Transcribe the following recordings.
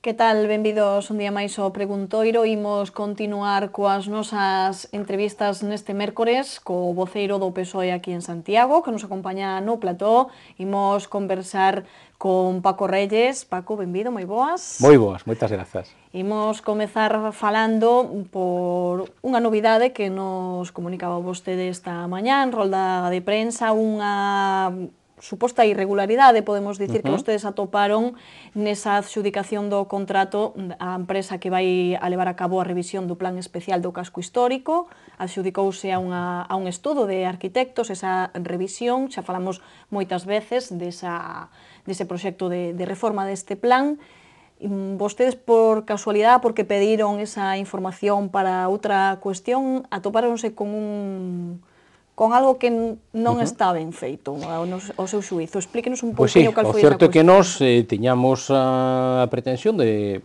Que tal? Benvidos un día máis ao Preguntoiro. Imos continuar coas nosas entrevistas neste mércores co voceiro do PSOE aquí en Santiago, que nos acompaña no plató. Imos conversar con Paco Reyes. Paco, benvido, moi boas. Moi boas, moitas grazas. Imos comezar falando por unha novidade que nos comunicaba vostede esta mañá en rolda de prensa, unha suposta irregularidade, podemos dicir, que vostedes atoparon nesa adxudicación do contrato á empresa que vai a levar a cabo a revisión do plan especial do casco histórico. Adxudicouse a un estudo de arquitectos esa revisión, xa falamos moitas veces dese proxecto de reforma deste plan. Vostedes, por casualidade, porque pediron esa información para outra cuestión, atopáronse con algo que non está ben feito ao seu xuízo. Explíquenos un pouquinho cal foi esa cuestión. O certo é que nós tiñamos a pretensión de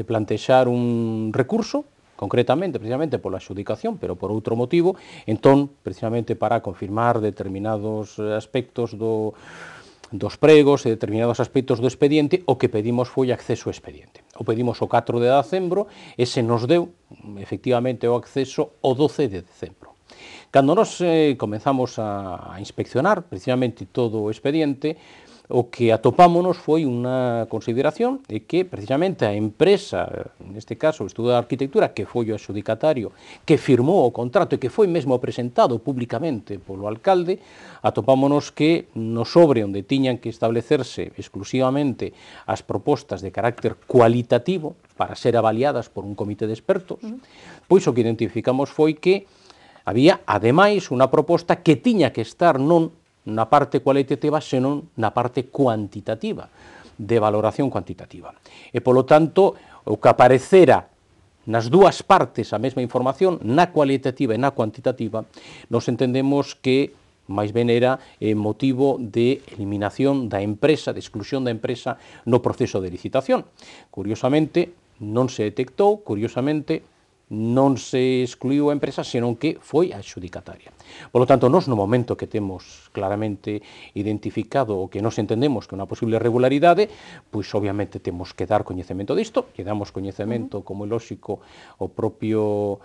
plantexar un recurso, concretamente, precisamente pola adxudicación, pero por outro motivo, entón, precisamente para confirmar determinados aspectos dos pregos e determinados aspectos do expediente, o que pedimos foi acceso ao expediente. O pedimos o 4 de decembro e se nos deu, efectivamente, o acceso o 12 de decembro. Cando nos comenzamos a inspeccionar precisamente todo o expediente, o que atopámonos foi unha consideración de que precisamente a empresa, neste caso o Estudo de Arquitectura, que foi o adxudicatario, que firmou o contrato e que foi mesmo presentado públicamente polo alcalde, atopámonos que no sobre onde tiñan que establecerse exclusivamente as propostas de carácter cualitativo para ser avaliadas por un comité de expertos, pois o que identificamos foi que había, ademais, unha proposta que tiña que estar non na parte cualitativa, senón na parte cuantitativa, de valoración cuantitativa. E, polo tanto, o que aparecera nas dúas partes a mesma información, na cualitativa e na cuantitativa, nos entendemos que máis ben era motivo de eliminación da empresa, de exclusión da empresa no proceso de licitación. Curiosamente, non se detectou, curiosamente, non se excluiu a empresa, senón que foi a adxudicataria. Por lo tanto, nós no momento que temos claramente identificado o que nos entendemos que é unha posible irregularidade, pois obviamente temos que dar coñecemento disto, que damos coñecemento, como é lóxico, ao propio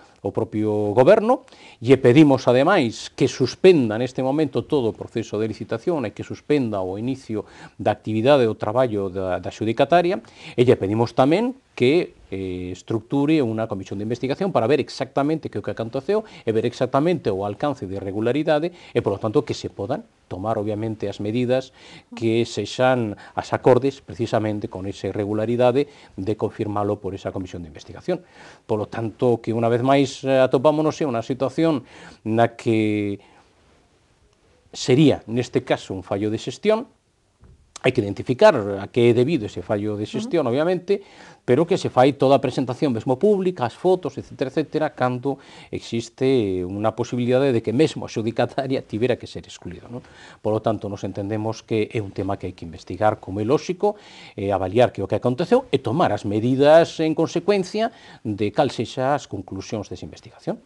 goberno, e pedimos, ademais, que suspenda neste momento todo o proceso de licitación e que suspenda o inicio da actividade do traballo da adxudicataria, e lle pedimos tamén que estructure unha comisión de investigación para ver exactamente que o que aconteceu e ver exactamente o alcance de irregularidade e, polo tanto, que se podan tomar, obviamente, as medidas que sexan as acordes, precisamente, con esa irregularidade de confirmalo por esa comisión de investigación. Polo tanto, que unha vez máis atopámonos en unha situación na que sería, neste caso, un fallo de xestión. Hai que identificar a que é debido ese fallo de xestión, obviamente, pero que se fai toda a presentación mesmo pública, as fotos, etcétera, cando existe unha posibilidade de que mesmo a adxudicataria tivera que ser excluído. Por lo tanto, nos entendemos que é un tema que hai que investigar como é lóxico, avaliar que o que aconteceu e tomar as medidas en consecuencia de cal sexa as conclusións desa investigación.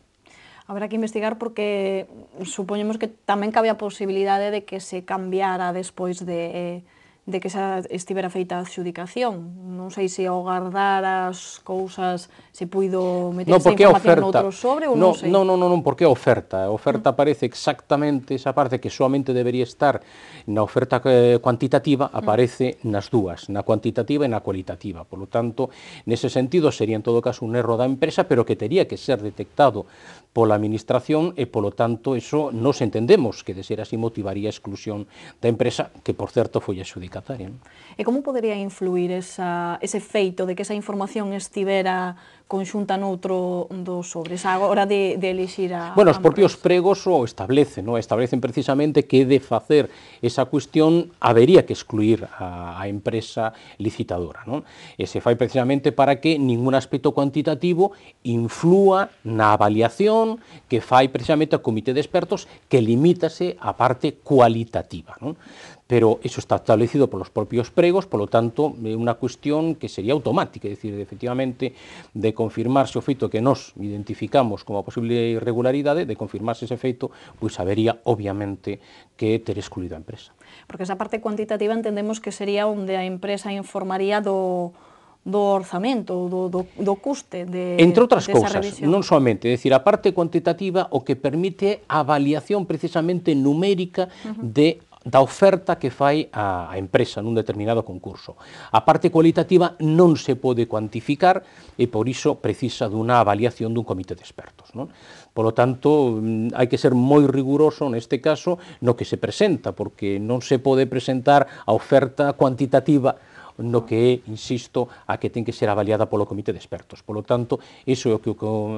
Habrá que investigar porque supoñemos que tamén cabe a posibilidade de que se cambiara despois de que xa estivera feita a adxudicación. Non sei se ao guardar as cousas se puido meter esta información noutro sobre ou non sei. Non, porque a oferta. A oferta aparece exactamente esa parte que solamente debería estar na oferta cuantitativa, aparece nas dúas, na cuantitativa e na cualitativa. Por lo tanto, nese sentido, sería en todo caso un erro da empresa, pero que tería que ser detectado pola administración e, polo tanto, eso nos entendemos que de ser así motivaría a exclusión da empresa, que, por certo, foi adxudicataria. E como podería influir ese feito de que esa información estivera conxunta noutro dos sobres, a hora de elixir a empresa? Bueno, os propios pregos o establecen precisamente que de facer esa cuestión habería que excluir a empresa licitadora. E se fai precisamente para que ningún aspecto cuantitativo inflúa na avaliación que fai precisamente o comité de expertos, que limítase á parte cualitativa. Pero eso está establecido polos propios pregos, polo tanto, é unha cuestión que sería automática, é dicir, efectivamente, de confirmarse o feito que nós identificamos como a posible irregularidade, de confirmarse ese feito, pois habería, obviamente, que ter excluído a empresa. Porque esa parte cuantitativa entendemos que sería onde a empresa informaría orzamento, do custe Entre outras desa cousas, revisión. non somente, é dicir, a parte cuantitativa o que permite a avaliación precisamente numérica da oferta que fai a empresa nun determinado concurso. A parte cualitativa non se pode cuantificar e por iso precisa dunha avaliación dun comité de expertos, non? Polo tanto, hai que ser moi riguroso neste caso no que se presenta, porque non se pode presentar a oferta cuantitativa no que é, insisto, a que ten que ser avaliada polo comité de expertos. Polo tanto, iso é o que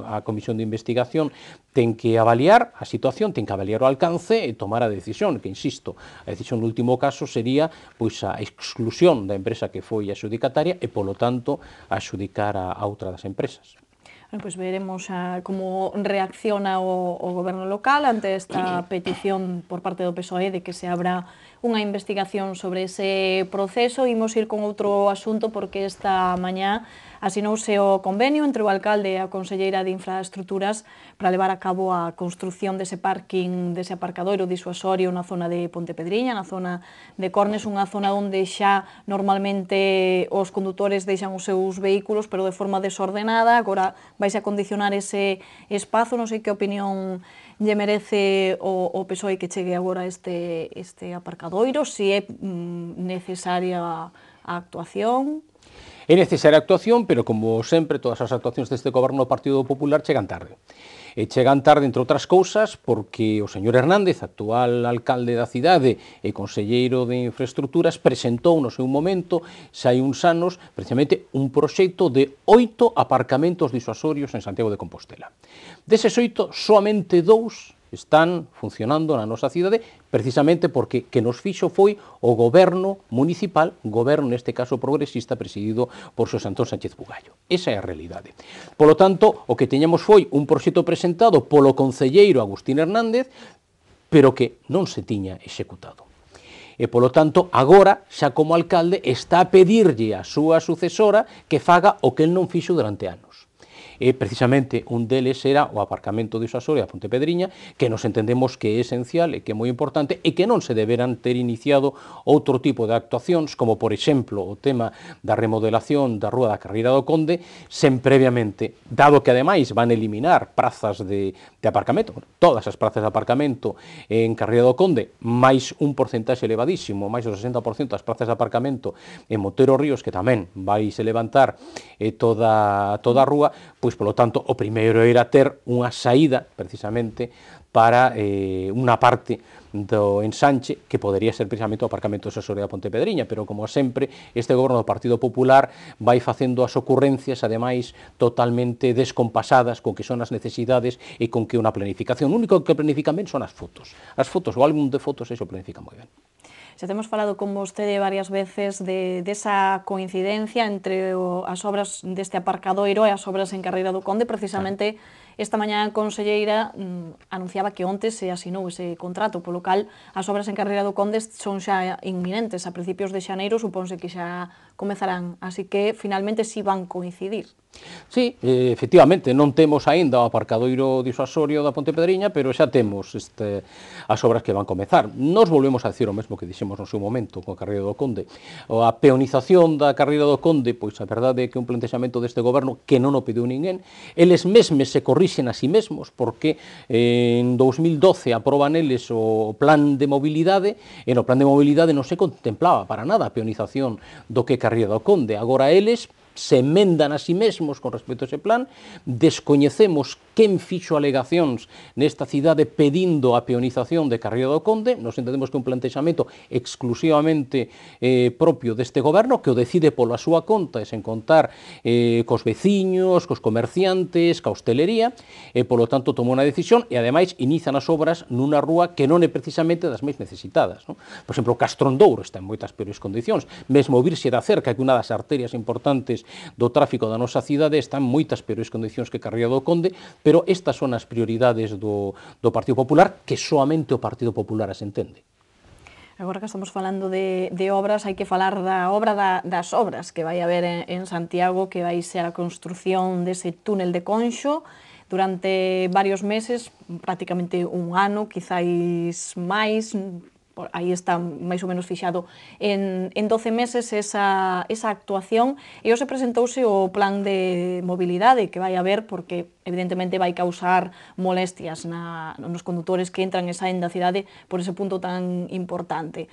a Comisión de Investigación ten que avaliar a situación, ten que avaliar o alcance e tomar a decisión, que, insisto, a decisión no último caso sería pois a exclusión da empresa que foi adxudicataria e, polo tanto, adxudicar a outra das empresas. Bueno, pues veremos como reacciona o goberno local ante esta petición por parte do PSOE de que se abra unha investigación sobre ese proceso. Imos ir con outro asunto porque esta mañá asinouse o convenio entre o alcalde e a conselleira de Infraestructuras para levar a cabo a construción dese parking, dese aparcadoiro disuasorio na zona de Pontepedriña, na zona de Cornes, unha zona onde xa normalmente os condutores deixan os seus vehículos, pero de forma desordenada. Agora vais a condicionar ese espazo. Non sei que opinión lle merece o PSOE que chegue agora este aparcadoiro, se é necesaria a actuación. É necesaria a actuación, pero como sempre todas as actuacións deste goberno do Partido Popular chegan tarde. E chegan tarde, entre outras cousas, porque o señor Hernández, actual alcalde da cidade e conselleiro de Infraestructuras, presentou no seu momento, xa hai uns anos, precisamente un proxecto de 8 aparcamentos disuasorios en Santiago de Compostela. Deses 8, soamente 2 están funcionando na nosa cidade, precisamente porque que nos fixo foi o goberno municipal, goberno neste caso progresista, presidido por Xosé Antón Sánchez Bugallo. Esa é a realidade. Polo tanto, o que teñamos foi un proxecto presentado polo concelleiro Agustín Hernández, pero que non se tiña executado. E, polo tanto, agora, xa como alcalde, está a pedirlle á súa sucesora que faga o que el non fixo durante anos. E precisamente un deles era o aparcamento disuasorio da Pontepedriña, que nos entendemos que é esencial e que é moi importante e que non se deberán ter iniciado outro tipo de actuacións, como por exemplo o tema da remodelación da Rúa da Carreira do Conde, sen previamente, dado que ademais van eliminar prazas de aparcamento, todas as prazas de aparcamento en Carreira do Conde, máis un porcentaxe elevadísimo, máis do 60% das prazas de aparcamento en Montero Ríos, que tamén vais levantar toda a rúa, pois, polo tanto, o primeiro era ter unha saída, precisamente, para unha parte do ensanche, que podería ser precisamente o aparcamento disuasorio da Pontepedriña, pero, como sempre, este goberno do Partido Popular vai facendo as ocurrencias, ademais, totalmente descompasadas con que son as necesidades e con que unha planificación. O único que planifican ben son as fotos. As fotos, o álbum de fotos, eso planifican moi ben. Xa temos falado con vostede varias veces desa coincidencia entre as obras deste aparcadoiro e as obras en Carreira do Conde. Precisamente esta mañá a conselleira anunciaba que onte se asinou ese contrato, polo cal as obras en Carreira do Conde son xa inminentes. A principios de xaneiro suponse que xa comezarán, así que finalmente si van coincidir. Sí, efectivamente, non temos aínda o aparcadoiro disuasorio da Pontepedriña, pero xa temos as obras que van comezar. Nos volvemos a decir o mesmo que dixemos no seu momento con a Carreira do Conde. A peonización da Carreira do Conde, pois a verdade é que un plantexamento deste goberno que non o pediu ninguén, eles mesmes se corrixen a si mesmos, porque en 2012 aproban eles o plan de mobilidade, e no plan de mobilidade non se contemplaba para nada a peonización do que Carreira do Conde. Agora eles se emendan a si mesmos con respecto a ese plan, descoñecemos quen fixo alegacións nesta cidade pedindo a peonización de Carreira do Conde. Nos entendemos que é un plantexamento exclusivamente propio deste goberno, que o decide pola súa conta e sen contar cos veciños, cos comerciantes, ca hostelería, e polo tanto tomou unha decisión e ademais inician as obras nunha rúa que non é precisamente das máis necesitadas, non? Por exemplo, o Castrondouro está en moitas peores condicións, mesmo o Virxe da Cerca, que é unha das arterias importantes do tráfico da nosa cidade, está en moitas peores condicións que Carreira do Conde, pero estas son as prioridades do Partido Popular, que soamente o Partido Popular as entende. Agora que estamos falando de obras, hai que falar da obra das obras que vai haber en Santiago, que vai ser a construción dese túnel de Conxo durante varios meses, prácticamente un ano, quizáis máis, aí está máis ou menos fixado en 12 meses esa actuación, e hoxe presentouse o plan de mobilidade que vai haber, porque evidentemente vai causar molestias nos condutores que entran e saen da cidade por ese punto tan importante.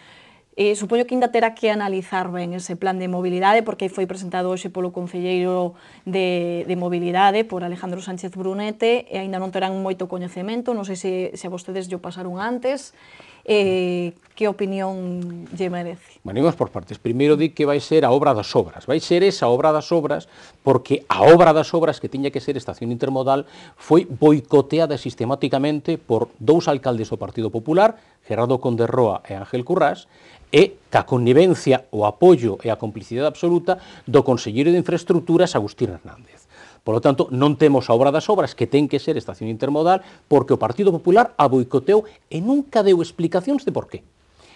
Supoño que ainda terá que analizar ben ese plan de mobilidade, porque foi presentado hoxe polo Concelleiro de Mobilidade, por Alejandro Sánchez Brunete, e ainda non terán moito coñecemento, non sei se a vostedes lle pasaron antes. Que opinión lle merece? Bueno, imos por partes. Primeiro di que vai ser a obra das obras. Vai ser esa obra das obras porque a obra das obras que tiña que ser estación intermodal foi boicoteada sistemáticamente por dous alcaldes do Partido Popular, Gerardo Conde Roa e Ángel Currás, e ca connivencia, o apoio e a complicidade absoluta do Conselleiro de Infraestructuras, Agustín Hernández. Por lo tanto, non temos a obra das obras que ten que ser estación intermodal porque o Partido Popular a boicoteou e nunca deu explicacións de por qué.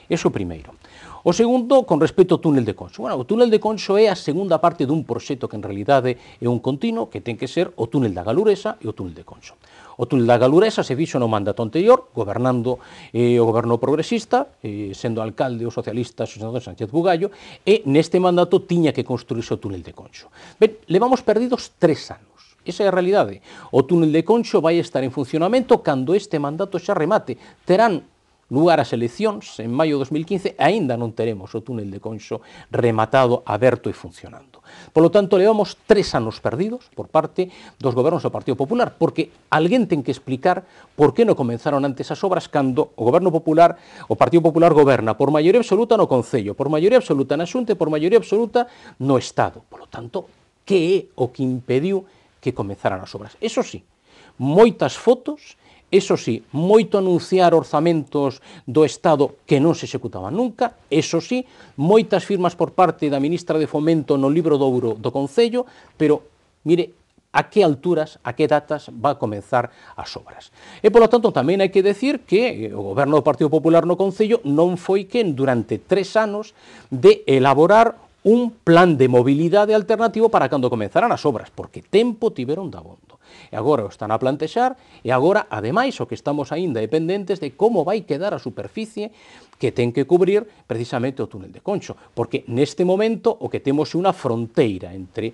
Eso primeiro. O segundo, con respecto ao túnel de Conso. Bueno, o túnel de Conso é a segunda parte dun proxecto que en realidade é un continuo que ten que ser o túnel da Galuresa e o túnel de Conso. O túnel da Galuresa se fixo no mandato anterior, gobernando o goberno progresista, sendo alcalde o socialista Xosé Sánchez Bugallo, e neste mandato tiña que construirse o túnel de Conso. Ben, levamos perdidos 3 anos. Esa é a realidade. O túnel de Conso vai estar en funcionamento cando este mandato xa remate. Terán lugar as eleccións en maio de 2015 e aínda non teremos o túnel de Conso rematado, aberto e funcionando. Por lo tanto, levamos 3 anos perdidos por parte dos gobernos do Partido Popular, porque alguén ten que explicar por que non comenzaron antes as obras cando o goberno popular, o Partido Popular goberna por maioría absoluta no Concello, por maioría absoluta na Xunta e por maioría absoluta no Estado. Por lo tanto, que é o que impediu que comenzaran as obras? Eso sí, moitas fotos. Eso sí, moito anunciar orzamentos do Estado que non se executaban nunca, eso sí, moitas firmas por parte da ministra de Fomento no libro de ouro do Concello, pero, mire, a que alturas, a que datas va a comenzar as obras. E, polo tanto, tamén hai que decir que o goberno do Partido Popular no Concello non foi quen durante 3 anos de elaborar un plan de mobilidade alternativo para cando comenzaran as obras, porque tempo tiveron dabondo. E agora o están a plantexar, e agora, ademais, o que estamos aínda dependentes de como vai quedar a superficie que ten que cubrir precisamente o túnel de Conso, porque neste momento o que temos é unha fronteira entre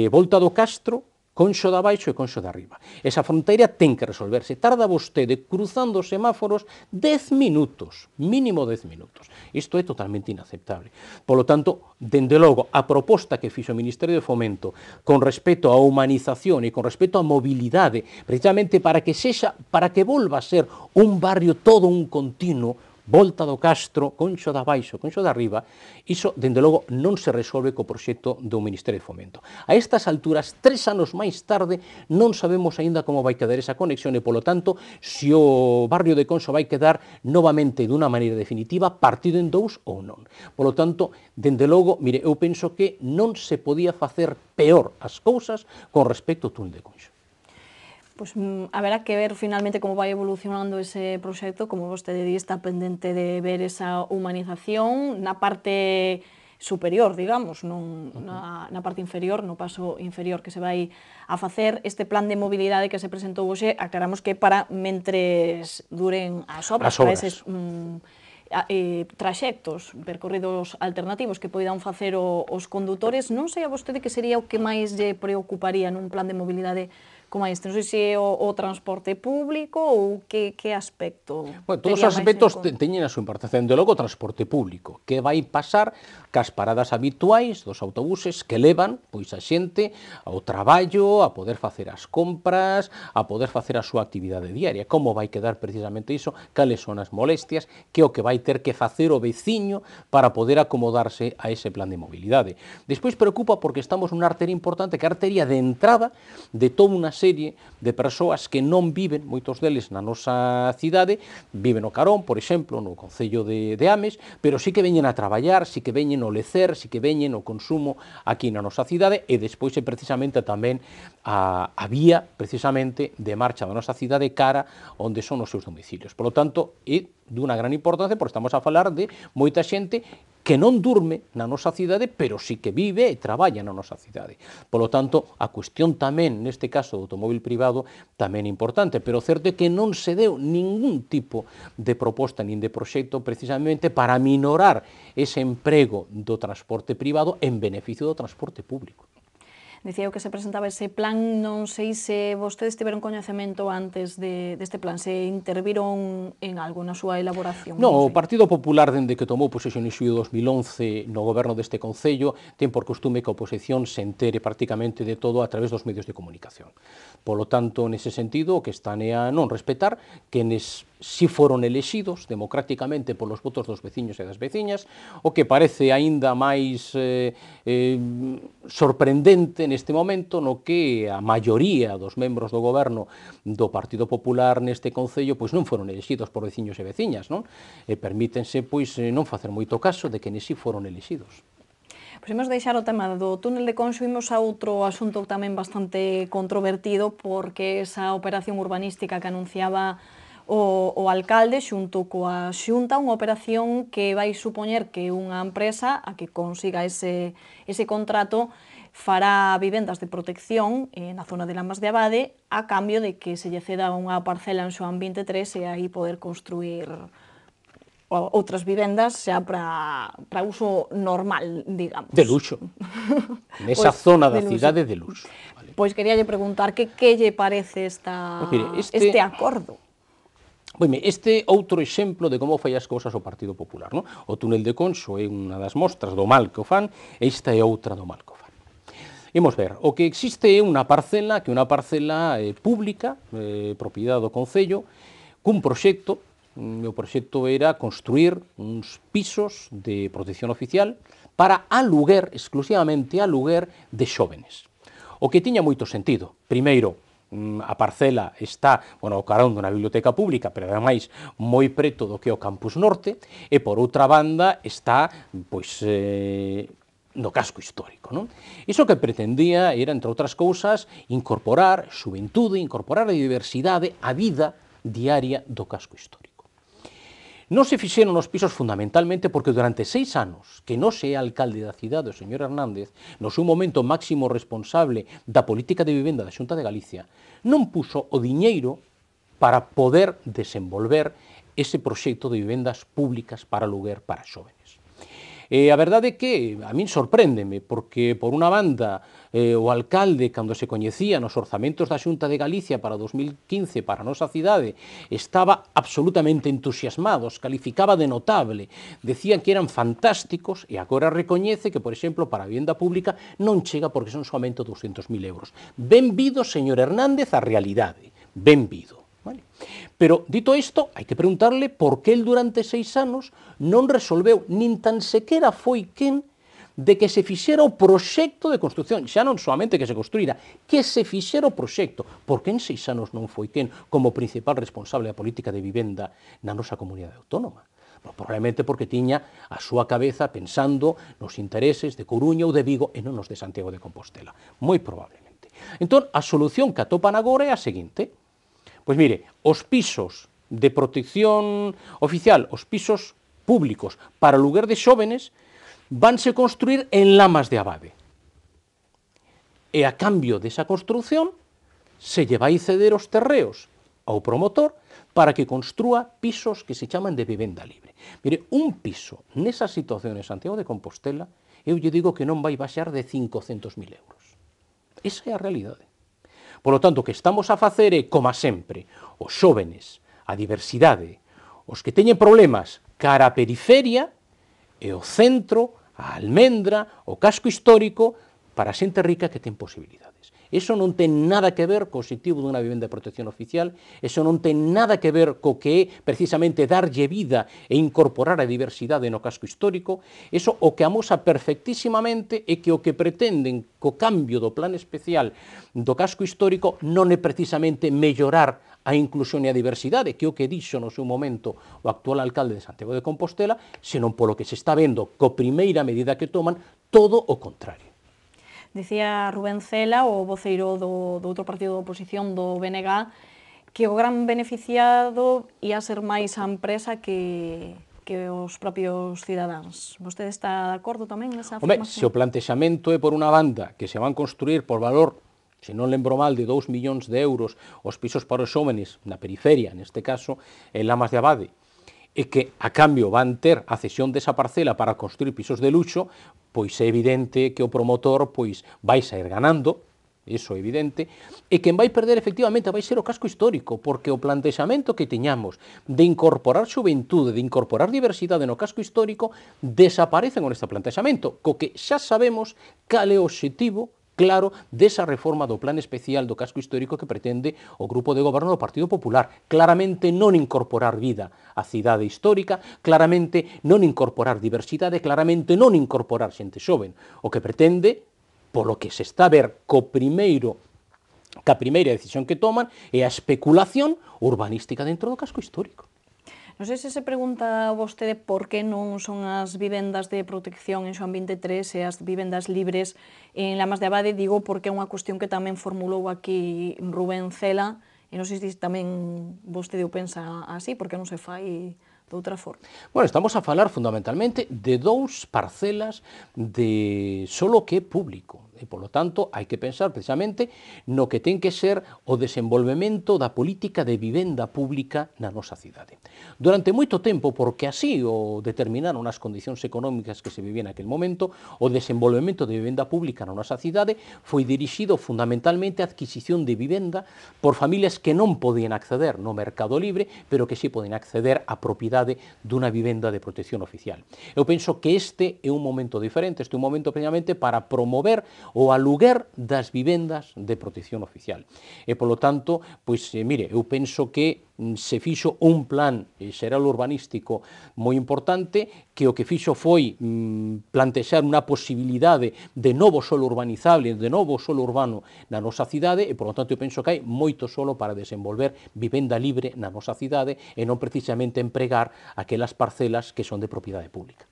Volta do Castro, Conso de abaixo e Conso de arriba. Esa fronteira ten que resolverse. Tarda vostede cruzando os semáforos 10 minutos, mínimo 10 minutos. Isto é totalmente inaceptable. Por lo tanto, dende logo, a proposta que fixo o Ministerio de Fomento con respecto á humanización e con respecto á mobilidade, precisamente para que volva a ser un barrio todo un continuo, Volta do Castro, Conso de abaixo, Conso de arriba, iso, dende logo, non se resolve co proxecto do Ministerio de Fomento. A estas alturas, 3 anos máis tarde, non sabemos aínda como vai quedar esa conexión e, polo tanto, se o barrio de Conso vai quedar novamente dunha maneira definitiva, partido en dous ou non. Polo tanto, dende logo, mire, eu penso que non se podía facer peor as cousas con respecto ao túnel de Conso. Pois haberá que ver finalmente como vai evolucionando ese proxecto, como vostede di, está pendente de ver esa humanización na parte superior, digamos, non na parte inferior, no paso inferior que se vai a facer. Este plan de mobilidade que se presentou hoxe, aclaramos que para mentres duren as obras. Para eses traxectos, percorridos alternativos que poidan facer os condutores. Non sei a vostede que sería o que máis lle preocuparía nun plan de mobilidade como este, non sei se é o transporte público ou que aspecto? Bueno, todos os aspectos teñen a súa importancia. Dende logo, o transporte público, que vai pasar cas paradas habituais dos autobuses que levan pois a xente ao traballo, a poder facer as compras, a poder facer a súa actividade diaria. Como vai quedar precisamente iso? Cales son as molestias? Que é o que vai ter que facer o veciño para poder acomodarse a ese plan de mobilidade? Despois preocupa porque estamos nunha arteria importante, que é a arteria de entrada de toda unha serie de persoas que non viven, moitos deles na nosa cidade, viven no Carón, por exemplo, no Concello de Ames, pero sí que veñen a traballar, sí que veñen ao lecer, sí que veñen ao consumo aquí na nosa cidade, e despois é precisamente tamén a vía, precisamente, de marcha da nosa cidade cara onde son os seus domicilios. Por lo tanto, é dunha gran importancia, porque estamos a falar de moita xente que non durme na nosa cidade, pero sí que vive e traballa na nosa cidade. Polo tanto, a cuestión tamén, neste caso do automóvil privado, tamén é importante, pero o certo é que non se deu ningún tipo de proposta nin de proxecto precisamente para minorar ese emprego do transporte privado en beneficio do transporte público. Dicía que se presentaba ese plan, non sei se vostedes tiveron coñecemento antes deste plan, se interviron en algo na súa elaboración. No, o Partido Popular, dende que tomou posesión en xullo de 2011 no goberno deste Concello, ten por costume que a oposición se entere prácticamente de todo a través dos medios de comunicación. Polo tanto, nese sentido, o que están é a non respetar quenes si foron elexidos democráticamente polos votos dos veciños e das veciñas, o que parece aínda máis sorprendente neste momento no que a maioría dos membros do goberno do Partido Popular neste Concello pois non foron elexidos por veciños e veciñas, non? E permítense pois non facer moito caso de que si foron elexidos. Pois imos deixar o tema do túnel de Conxo, imos a outro asunto tamén bastante controvertido, porque esa operación urbanística que anunciaba o alcalde xunto coa Xunta, unha operación que vai supoñer que unha empresa a que consiga ese contrato fará vivendas de protección na zona de Lamas de Abade a cambio de que se lle ceda unha parcela en Xoán 23 e aí poder construir outras vivendas xa para uso normal, digamos. De luxo. Nesa zona da cidade de luxo. Pois queríalle preguntar que lle parece este acordo. Este outro exemplo de como fai as cousas o Partido Popular. O túnel de Conxo é unha das mostras do mal que o fan, esta é outra do mal que o fan. Imos ver, o que existe é unha parcela, pública, propiedade do Concello, cun proxecto. O proxecto era construir uns pisos de protección oficial para aluguer, exclusivamente aluguer, de xóvenes. O que tiña moito sentido. Primeiro, a parcela está ao carón dunha biblioteca pública, pero ademais moi preto do que é o Campus Norte, e por outra banda está no casco histórico. Iso que pretendía era, entre outras cousas, incorporar xuventude, incorporar a diversidade á vida diaria do casco histórico. Non se fixeron os pisos fundamentalmente porque durante 6 anos que non se é alcalde da cidade, o señor Hernández, no seu momento máximo responsable da política de vivenda da Xunta de Galicia, non puxo o diñeiro para poder desenvolver ese proxecto de vivendas públicas para aluguer para xóvenes. E a verdade é que a min sorpréndeme, porque por unha banda o alcalde, cando se coñecía nos orzamentos da Xunta de Galicia para 2015 para a nosa cidade, estaba absolutamente entusiasmado, os calificaba de notable, decían que eran fantásticos, e agora recoñece que, por exemplo, para a vivenda pública non chega porque son somente 200.000 euros. Benvido, señor Hernández, a realidade, benvido. Pero, dito isto, hai que preguntarle por que el durante 6 anos non resolveu, nin tan sequera foi quen de que se fixera o proxecto de construcción, xa non soamente que se construíra, que se fixera o proxecto, porque en 6 anos non foi quen como principal responsable da política de vivenda na nosa comunidade autónoma. Probablemente porque tiña a súa cabeza pensando nos intereses de Coruña ou de Vigo e non nos de Santiago de Compostela, moi probablemente. Entón, a solución que atopan agora é a seguinte. Pois mire, os pisos de protección oficial, os pisos públicos para aluguer de xóvenes, vanse construir en Lamas de Abade. E a cambio desa construción, se lle vai ceder os terreos ao promotor para que construa pisos que se chaman de vivenda libre. Mire, un piso nesa situación en Santiago de Compostela, eu lle digo que non vai baixar de 500.000 euros. Esa é a realidade. Polo tanto, o que estamos a facer é, como sempre, os xóvenes, a diversidade, os que teñen problemas cara a periferia e o centro, a almendra, o casco histórico, para a xente rica que ten posibilidades. Eso non ten nada que ver co obxectivo dunha vivenda de protección oficial, eso non ten nada que ver co que é precisamente darlle vida e incorporar a diversidade no casco histórico, eso o que amosa perfectísimamente é que o que pretenden co cambio do plan especial do casco histórico non é precisamente mellorar a inclusión e a diversidade, que é o que dixo no seu momento o actual alcalde de Santiago de Compostela, senón polo que se está vendo co primeira medida que toman, todo o contrario. Dicía Rubén Cela, o voceiro do outro partido de oposición, do BNG, que o gran beneficiado ia ser máis a empresa que que os propios cidadáns. Vostede está de acordo tamén nesa Home, se o afirmación? plantexamento é por unha banda que se van construir por valor, se non lembro mal, de 2 millóns de euros os pisos para os xóvenes na periferia, neste caso, en Lamas de Abade, e que a cambio van ter a cesión desa parcela para construir pisos de luxo, pois é evidente que o promotor pois vai sair ganando, iso é evidente, e quen vai perder efectivamente vai ser o casco histórico, porque o plantexamento que teñamos de incorporar xuventude, de incorporar diversidade no casco histórico, desaparece con este plantexamento, co que xa sabemos cal é o obxectivo claro desa reforma do plan especial do casco histórico que pretende o grupo de goberno do Partido Popular. Claramente non incorporar vida á cidade histórica, claramente non incorporar diversidade, claramente non incorporar xente xoven. O que pretende, polo que se está a ver ca primeira decisión que toman, é a especulación urbanística dentro do casco histórico. Non sei se se pregunta vostede por que non son as vivendas de protección en Xoán 23 e as vivendas libres en Lamas de Abade, digo porque é unha cuestión que tamén formulou aquí Rubén Cela, e non sei se tamén vostede o pensa así, porque non se fai de outra forma. Bueno, estamos a falar fundamentalmente de dous parcelas de solo que é público, e polo tanto hai que pensar precisamente no que ten que ser o desenvolvemento da política de vivenda pública na nosa cidade. Durante moito tempo, porque así o determinaron as condicións económicas que se vivían naquele momento, o desenvolvemento de vivenda pública na nosa cidade foi dirixido fundamentalmente á adquisición de vivenda por familias que non podían acceder no mercado libre, pero que sí podían acceder á propiedade dunha vivenda de protección oficial. Eu penso que este é un momento diferente, este é un momento precisamente para promover o aluguer das vivendas de protección oficial. E, polo tanto, pois, mire, eu penso que se fixo un plan xeral urbanístico moi importante, que o que fixo foi plantexar unha posibilidade de novo solo urbanizable, de novo solo urbano na nosa cidade, e, por lo tanto, eu penso que hai moito solo para desenvolver vivenda libre na nosa cidade e non precisamente empregar aquelas parcelas que son de propiedade pública.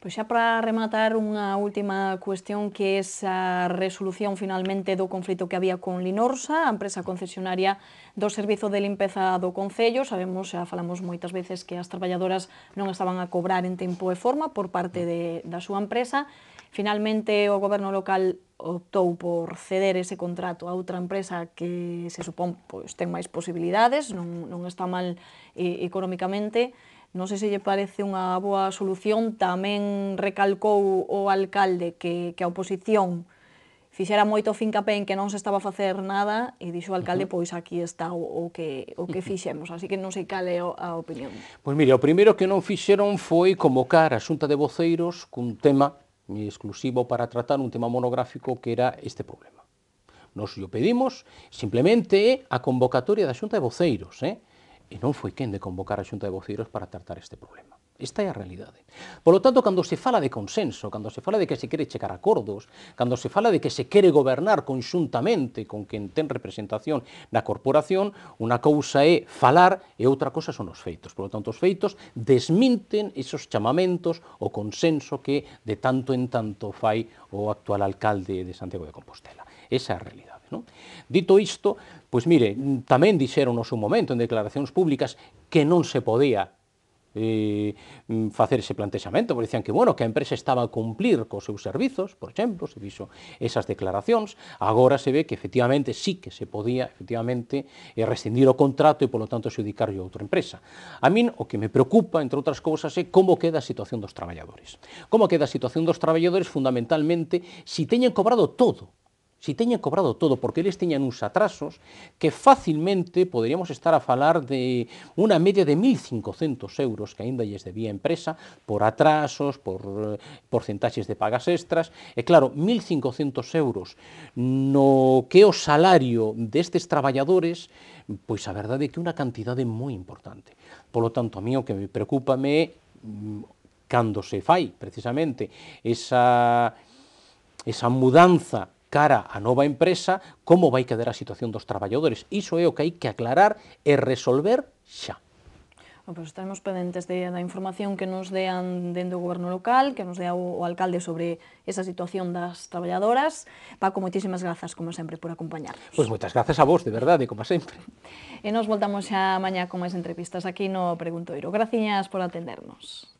Pois xa para rematar, unha última cuestión que é a resolución finalmente do conflito que había con Linorsa, a empresa concesionaria do Servizo de Limpeza do Concello. Sabemos, xa falamos moitas veces, que as traballadoras non estaban a cobrar en tempo e forma por parte da súa empresa. Finalmente, o goberno local optou por ceder ese contrato a outra empresa que se supón pois, ten máis posibilidades, non está mal económicamente. Non sei se lle parece unha boa solución. Tamén recalcou o alcalde que a oposición fixera moito fincapé en que non se estaba a facer nada, e dixo o alcalde, pois aquí está o que fixemos, así que non sei cal é a opinión. Pois mire, o primeiro que non fixeron foi convocar a Xunta de Voceiros cun tema exclusivo para tratar un tema monográfico que era este problema. Nos o pedimos, simplemente é a convocatoria da Xunta de Voceiros, e non foi quen de convocar a Xunta de Voceiros para tratar este problema. Esta é a realidade. Por lo tanto, cando se fala de consenso, cando se fala de que se quere chegar a acordos, cando se fala de que se quere gobernar conxuntamente con quen ten representación na corporación, unha cousa é falar e outra cousa son os feitos. Por lo tanto, os feitos desminten esos chamamentos, o consenso que de tanto en tanto fai o actual alcalde de Santiago de Compostela. Esa é a realidade. Non? Dito isto, pois mire, tamén dixeron no seu momento en declaracións públicas que non se podía facer ese plantexamento, porque dicían que, bueno, que a empresa estaba a cumplir cos seus servizos, por exemplo, se fixo esas declaracións. Agora se ve que efectivamente sí que se podía efectivamente rescindir o contrato e, polo tanto, xudicarlle a outra empresa. A min o que me preocupa, entre outras cousas, é como queda a situación dos traballadores. Como queda a situación dos traballadores, fundamentalmente, si teñen cobrado todo, porque eles teñan uns atrasos que facilmente poderíamos estar a falar de unha media de 1.500 euros que aínda lles debía a empresa por atrasos, por porcentaxes de pagas extras, e claro, 1.500 euros no que é o salario destes traballadores, pois a verdade é que é unha cantidade moi importante. Por lo tanto, a mí o que me preocupa é cando se fai precisamente esa mudanza cara a nova empresa, como vai quedar a situación dos traballadores. Iso é o que hai que aclarar e resolver xa. Pois estaremos pendentes da información que nos dean dentro do goberno local, que nos dea o alcalde sobre esa situación das traballadoras. Paco, moitísimas grazas, como sempre, por acompañarnos. Pois moitas grazas a vos, de verdade, como sempre. E nos voltamos xa mañá con máis entrevistas aquí no Preguntoiro. Graciñas por atendernos.